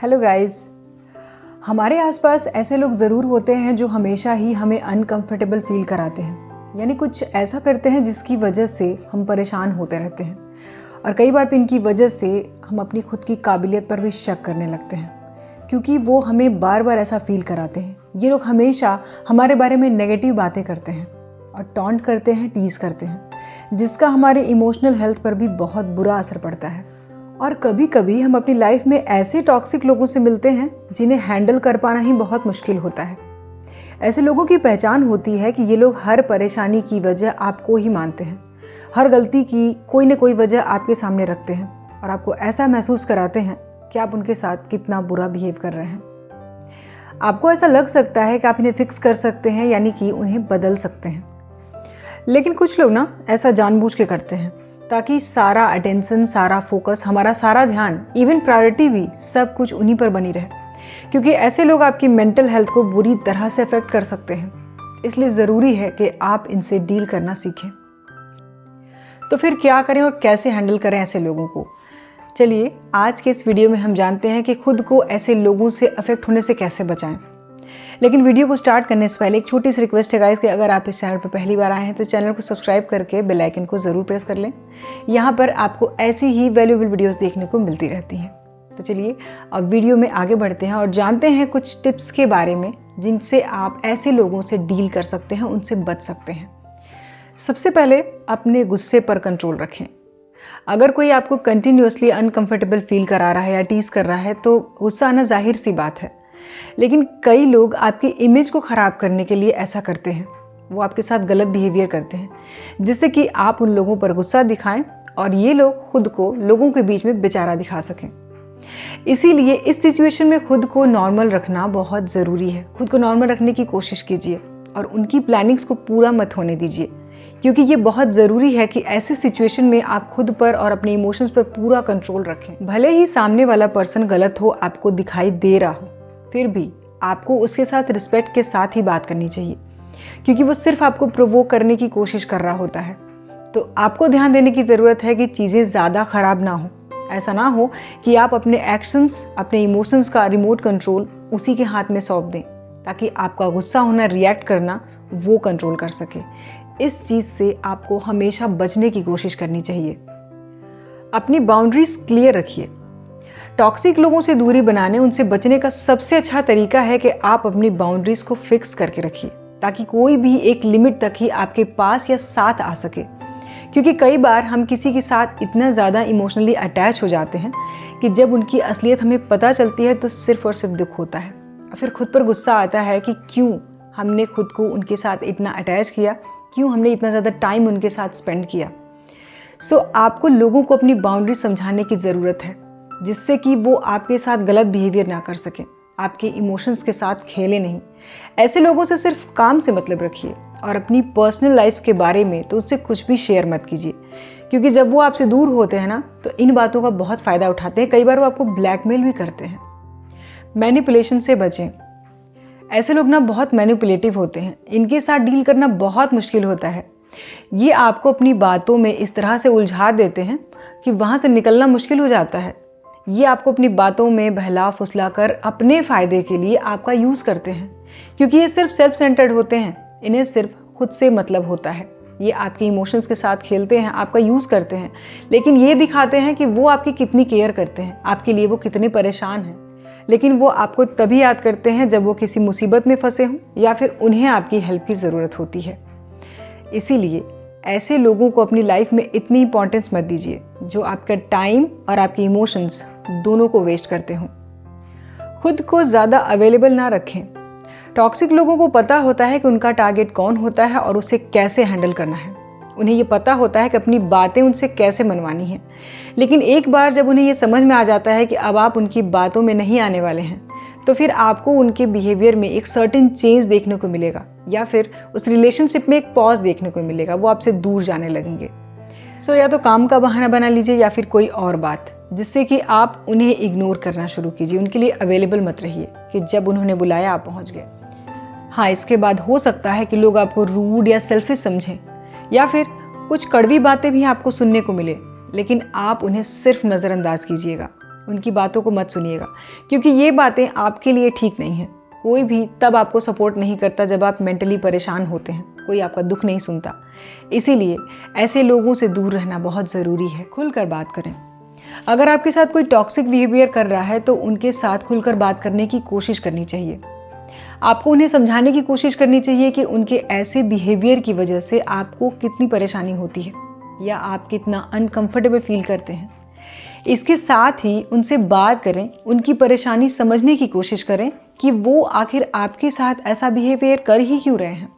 Hello guys. हमारे आसपास ऐसे लोग ज़रूर होते हैं जो हमेशा ही हमें अनकंफर्टेबल फील कराते हैं, यानी कुछ ऐसा करते हैं जिसकी वजह से हम परेशान होते रहते हैं। और कई बार तो इनकी वजह से हम अपनी खुद की काबिलियत पर भी शक करने लगते हैं, क्योंकि वो हमें बार बार ऐसा फील कराते हैं। ये लोग हमेशा हमारे बारे में नेगेटिव बातें करते हैं और टॉन्ट करते हैं, टीज़ करते हैं, जिसका हमारे इमोशनल हेल्थ पर भी बहुत बुरा असर पड़ता है। और कभी कभी हम अपनी लाइफ में ऐसे टॉक्सिक लोगों से मिलते हैं जिन्हें हैंडल कर पाना ही बहुत मुश्किल होता है। ऐसे लोगों की पहचान होती है कि ये लोग हर परेशानी की वजह आपको ही मानते हैं, हर गलती की कोई न कोई वजह आपके सामने रखते हैं और आपको ऐसा महसूस कराते हैं कि आप उनके साथ कितना बुरा बिहेव कर रहे हैं। आपको ऐसा लग सकता है कि आप इन्हें फिक्स कर सकते हैं, यानी कि उन्हें बदल सकते हैं। लेकिन कुछ लोग ना ऐसा जानबूझ के करते हैं ताकि सारा अटेंशन, सारा फोकस, हमारा सारा ध्यान, इवन प्रायोरिटी भी सब कुछ उन्हीं पर बनी रहे, क्योंकि ऐसे लोग आपकी मेंटल हेल्थ को बुरी तरह से अफेक्ट कर सकते हैं। इसलिए ज़रूरी है कि आप इनसे डील करना सीखें। तो फिर क्या करें और कैसे हैंडल करें ऐसे लोगों को? चलिए आज के इस वीडियो में हम जानते हैं कि खुद को ऐसे लोगों से अफेक्ट होने से कैसे बचाएं। लेकिन वीडियो को स्टार्ट करने से पहले एक छोटी सी रिक्वेस्ट है गाइस कि अगर आप इस चैनल पर पहली बार आए हैं तो चैनल को सब्सक्राइब करके बेल आइकन को ज़रूर प्रेस कर लें। यहाँ पर आपको ऐसी ही वैल्यूएबल वीडियोस देखने को मिलती रहती हैं। तो चलिए अब वीडियो में आगे बढ़ते हैं और जानते हैं कुछ टिप्स के बारे में जिनसे आप ऐसे लोगों से डील कर सकते हैं, उनसे बच सकते हैं। सबसे पहले अपने गुस्से पर कंट्रोल रखें। अगर कोई आपको कंटिन्यूसली अनकंफर्टेबल फील करा रहा है या टीज़ कर रहा है तो गुस्सा आना जाहिर सी बात है। लेकिन कई लोग आपकी इमेज को ख़राब करने के लिए ऐसा करते हैं। वो आपके साथ गलत बिहेवियर करते हैं जिससे कि आप उन लोगों पर गुस्सा दिखाएं और ये लोग खुद को लोगों के बीच में बेचारा दिखा सकें। इसीलिए इस सिचुएशन में खुद को नॉर्मल रखना बहुत ज़रूरी है। खुद को नॉर्मल रखने की कोशिश कीजिए और उनकी प्लानिंग्स को पूरा मत होने दीजिए, क्योंकि ये बहुत ज़रूरी है कि ऐसे सिचुएशन में आप खुद पर और अपने इमोशंस पर पूरा कंट्रोल रखें। भले ही सामने वाला पर्सन गलत हो, आपको दिखाई दे रहा हो, फिर भी आपको उसके साथ रिस्पेक्ट के साथ ही बात करनी चाहिए, क्योंकि वो सिर्फ आपको प्रोवोक करने की कोशिश कर रहा होता है। तो आपको ध्यान देने की ज़रूरत है कि चीज़ें ज़्यादा ख़राब ना हो। ऐसा ना हो कि आप अपने एक्शंस, अपने इमोशंस का रिमोट कंट्रोल उसी के हाथ में सौंप दें, ताकि आपका गुस्सा होना, रिएक्ट करना वो कंट्रोल कर सके। इस चीज़ से आपको हमेशा बचने की कोशिश करनी चाहिए। अपनी बाउंड्रीज क्लियर रखिए। टॉक्सिक लोगों से दूरी बनाने, उनसे बचने का सबसे अच्छा तरीका है कि आप अपनी बाउंड्रीज को फिक्स करके रखिए, ताकि कोई भी एक लिमिट तक ही आपके पास या साथ आ सके। क्योंकि कई बार हम किसी के साथ इतना ज़्यादा इमोशनली अटैच हो जाते हैं कि जब उनकी असलियत हमें पता चलती है तो सिर्फ और सिर्फ दुख होता है और फिर खुद पर गुस्सा आता है कि क्यों हमने खुद को उनके साथ इतना अटैच किया, क्यों हमने इतना ज़्यादा टाइम उनके साथ स्पेंड किया। आपको लोगों को अपनी बाउंड्री समझाने की ज़रूरत है, जिससे कि वो आपके साथ गलत बिहेवियर ना कर सकें, आपके इमोशंस के साथ खेले नहीं। ऐसे लोगों से सिर्फ काम से मतलब रखिए और अपनी पर्सनल लाइफ के बारे में तो उससे कुछ भी शेयर मत कीजिए, क्योंकि जब वो आपसे दूर होते हैं ना तो इन बातों का बहुत फ़ायदा उठाते हैं। कई बार वो आपको ब्लैकमेल भी करते हैं। मैनिपुलेशन से बचें। ऐसे लोग ना बहुत मैनिपुलेटिव होते हैं, इनके साथ डील करना बहुत मुश्किल होता है। ये आपको अपनी बातों में इस तरह से उलझा देते हैं कि वहाँ से निकलना मुश्किल हो जाता है। ये आपको अपनी बातों में बहला फुसला कर अपने फ़ायदे के लिए आपका यूज़ करते हैं, क्योंकि ये सिर्फ सेल्फ सेंटर्ड होते हैं। इन्हें सिर्फ खुद से मतलब होता है। ये आपके इमोशंस के साथ खेलते हैं, आपका यूज़ करते हैं, लेकिन ये दिखाते हैं कि वो आपकी कितनी केयर करते हैं, आपके लिए वो कितने परेशान हैं। लेकिन वो आपको तभी याद करते हैं जब वो किसी मुसीबत में फंसे हों या फिर उन्हें आपकी हेल्प की ज़रूरत होती है। इसीलिए ऐसे लोगों को अपनी लाइफ में इतनी इंपॉर्टेंस मत दीजिए जो आपका टाइम और आपके इमोशंस दोनों को वेस्ट करते हों। खुद को ज़्यादा अवेलेबल ना रखें। टॉक्सिक लोगों को पता होता है कि उनका टारगेट कौन होता है और उसे कैसे हैंडल करना है। उन्हें ये पता होता है कि अपनी बातें उनसे कैसे मनवानी हैं। लेकिन एक बार जब उन्हें ये समझ में आ जाता है कि अब आप उनकी बातों में नहीं आने वाले हैं, तो फिर आपको उनके बिहेवियर में एक सर्टेन चेंज देखने को मिलेगा या फिर उस रिलेशनशिप में एक पॉज देखने को मिलेगा। वो आपसे दूर जाने लगेंगे। या तो काम का बहाना बना लीजिए या फिर कोई और बात, जिससे कि आप उन्हें इग्नोर करना शुरू कीजिए। उनके लिए अवेलेबल मत रहिए कि जब उन्होंने बुलाया आप पहुंच गए। हाँ, इसके बाद हो सकता है कि लोग आपको रूड या सेल्फिश समझें या फिर कुछ कड़वी बातें भी आपको सुनने को मिले, लेकिन आप उन्हें सिर्फ नज़रअंदाज कीजिएगा। उनकी बातों को मत सुनिएगा, क्योंकि ये बातें आपके लिए ठीक नहीं हैं। कोई भी तब आपको सपोर्ट नहीं करता जब आप मेंटली परेशान होते हैं, कोई आपका दुख नहीं सुनता। इसीलिए ऐसे लोगों से दूर रहना बहुत ज़रूरी है। खुलकर बात करें। अगर आपके साथ कोई टॉक्सिक बिहेवियर कर रहा है तो उनके साथ खुलकर बात करने की कोशिश करनी चाहिए। आपको उन्हें समझाने की कोशिश करनी चाहिए कि उनके ऐसे बिहेवियर की वजह से आपको कितनी परेशानी होती है या आप कितना अनकंफर्टेबल फील करते हैं। इसके साथ ही उनसे बात करें, उनकी परेशानी समझने की कोशिश करें कि वो आखिर आपके साथ ऐसा बिहेवियर कर ही क्यों रहे हैं।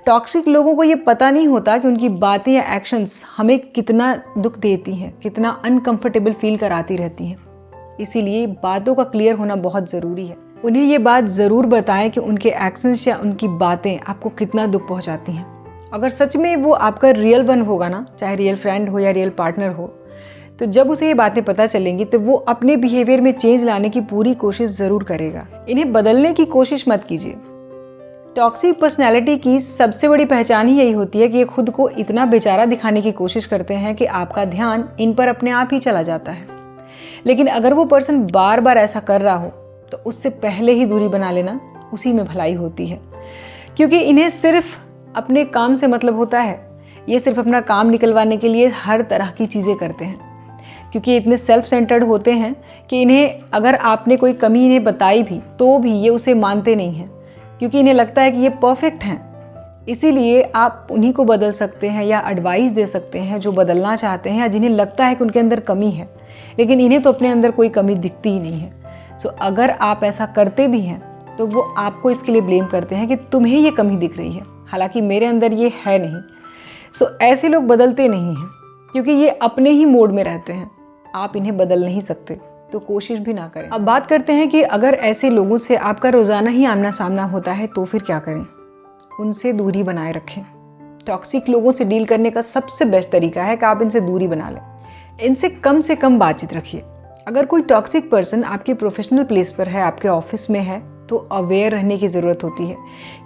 टॉक्सिक लोगों को ये पता नहीं होता कि उनकी बातें या एक्शंस हमें कितना दुख देती हैं, कितना अनकंफर्टेबल फील कराती रहती हैं। इसीलिए बातों का क्लियर होना बहुत ज़रूरी है। उन्हें ये बात ज़रूर बताएं कि उनके एक्शंस या उनकी बातें आपको कितना दुख पहुंचाती हैं। अगर सच में वो आपका रियल वन होगा ना, चाहे रियल फ्रेंड हो या रियल पार्टनर हो, तो जब उसे ये बातें पता चलेंगी तो वो अपने बिहेवियर में चेंज लाने की पूरी कोशिश ज़रूर करेगा। इन्हें बदलने की कोशिश मत कीजिए। टॉक्सिक पर्सनैलिटी की सबसे बड़ी पहचान ही यही होती है कि ये खुद को इतना बेचारा दिखाने की कोशिश करते हैं कि आपका ध्यान इन पर अपने आप ही चला जाता है। लेकिन अगर वो पर्सन बार बार ऐसा कर रहा हो तो उससे पहले ही दूरी बना लेना, उसी में भलाई होती है। क्योंकि इन्हें सिर्फ अपने काम से मतलब होता है। ये सिर्फ अपना काम निकलवाने के लिए हर तरह की चीज़ें करते हैं, क्योंकि इतने सेल्फ सेंटर्ड होते हैं कि इन्हें अगर आपने कोई कमी इन्हें बताई भी तो भी ये उसे मानते नहीं हैं, क्योंकि इन्हें लगता है कि ये परफेक्ट हैं। इसीलिए आप उन्हीं को बदल सकते हैं या एडवाइस दे सकते हैं जो बदलना चाहते हैं या जिन्हें लगता है कि उनके अंदर कमी है, लेकिन इन्हें तो अपने अंदर कोई कमी दिखती ही नहीं है। सो अगर आप ऐसा करते भी हैं तो वो आपको इसके लिए ब्लेम करते हैं कि तुम्हें ये कमी दिख रही है, हालांकि मेरे अंदर ये है नहीं। सो ऐसे लोग बदलते नहीं हैं, क्योंकि ये अपने ही मोड में रहते हैं। आप इन्हें बदल नहीं सकते, तो कोशिश भी ना करें। अब बात करते हैं कि अगर ऐसे लोगों से आपका रोज़ाना ही आमना सामना होता है तो फिर क्या करें। उनसे दूरी बनाए रखें। टॉक्सिक लोगों से डील करने का सबसे बेस्ट तरीका है कि आप इनसे दूरी बना लें। इनसे कम बातचीत रखिए। अगर कोई टॉक्सिक पर्सन आपके प्रोफेशनल प्लेस पर है, आपके ऑफिस में है, तो अवेयर रहने की ज़रूरत होती है,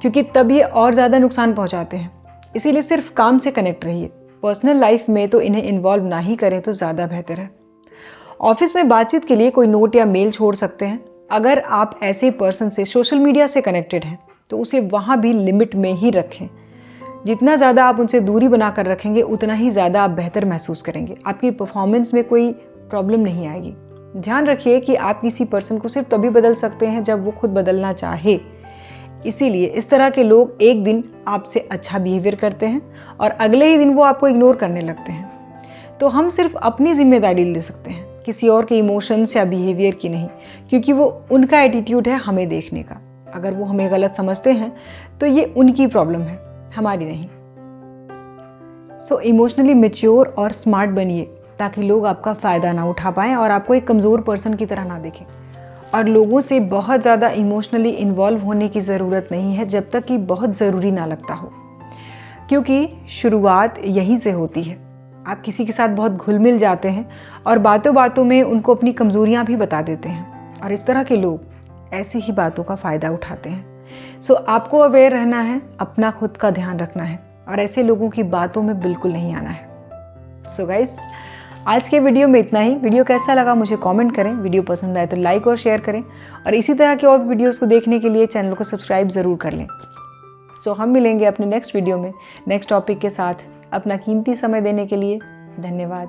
क्योंकि तब ये और ज़्यादा नुकसान पहुँचाते हैं। इसीलिए सिर्फ काम से कनेक्ट रहिए। पर्सनल लाइफ में तो इन्हें इन्वॉल्व ना ही करें तो ज़्यादा बेहतर है। ऑफिस में बातचीत के लिए कोई नोट या मेल छोड़ सकते हैं। अगर आप ऐसे पर्सन से सोशल मीडिया से कनेक्टेड हैं तो उसे वहाँ भी लिमिट में ही रखें। जितना ज़्यादा आप उनसे दूरी बनाकर रखेंगे उतना ही ज़्यादा आप बेहतर महसूस करेंगे। आपकी परफॉर्मेंस में कोई प्रॉब्लम नहीं आएगी। ध्यान रखिए कि आप किसी पर्सन को सिर्फ तभी बदल सकते हैं जब वो खुद बदलना चाहे। इसीलिए इस तरह के लोग एक दिन आपसे अच्छा बिहेवियर करते हैं और अगले ही दिन वो आपको इग्नोर करने लगते हैं। तो हम सिर्फ अपनी जिम्मेदारी ले सकते हैं, किसी और के इमोशंस या बिहेवियर की नहीं, क्योंकि वो उनका एटीट्यूड है हमें देखने का। अगर वो हमें गलत समझते हैं तो ये उनकी प्रॉब्लम है, हमारी नहीं। सो इमोशनली मैच्योर और स्मार्ट बनिए ताकि लोग आपका फ़ायदा ना उठा पाएँ और आपको एक कमज़ोर पर्सन की तरह ना देखें। और लोगों से बहुत ज़्यादा इमोशनली इन्वॉल्व होने की ज़रूरत नहीं है जब तक कि बहुत ज़रूरी ना लगता हो, क्योंकि शुरुआत यहीं से होती है। आप किसी के साथ बहुत घुल मिल जाते हैं और बातों बातों में उनको अपनी कमज़ोरियाँ भी बता देते हैं, और इस तरह के लोग ऐसी ही बातों का फ़ायदा उठाते हैं। सो आपको अवेयर रहना है, अपना खुद का ध्यान रखना है और ऐसे लोगों की बातों में बिल्कुल नहीं आना है। सो गाइस, आज के वीडियो में इतना ही। वीडियो कैसा लगा मुझे कमेंट करें। वीडियो पसंद आए तो लाइक और शेयर करें, और इसी तरह के और वीडियोस को देखने के लिए चैनल को सब्सक्राइब ज़रूर कर लें। सो हम मिलेंगे अपने नेक्स्ट वीडियो में नेक्स्ट टॉपिक के साथ। अपना कीमती समय देने के लिए धन्यवाद।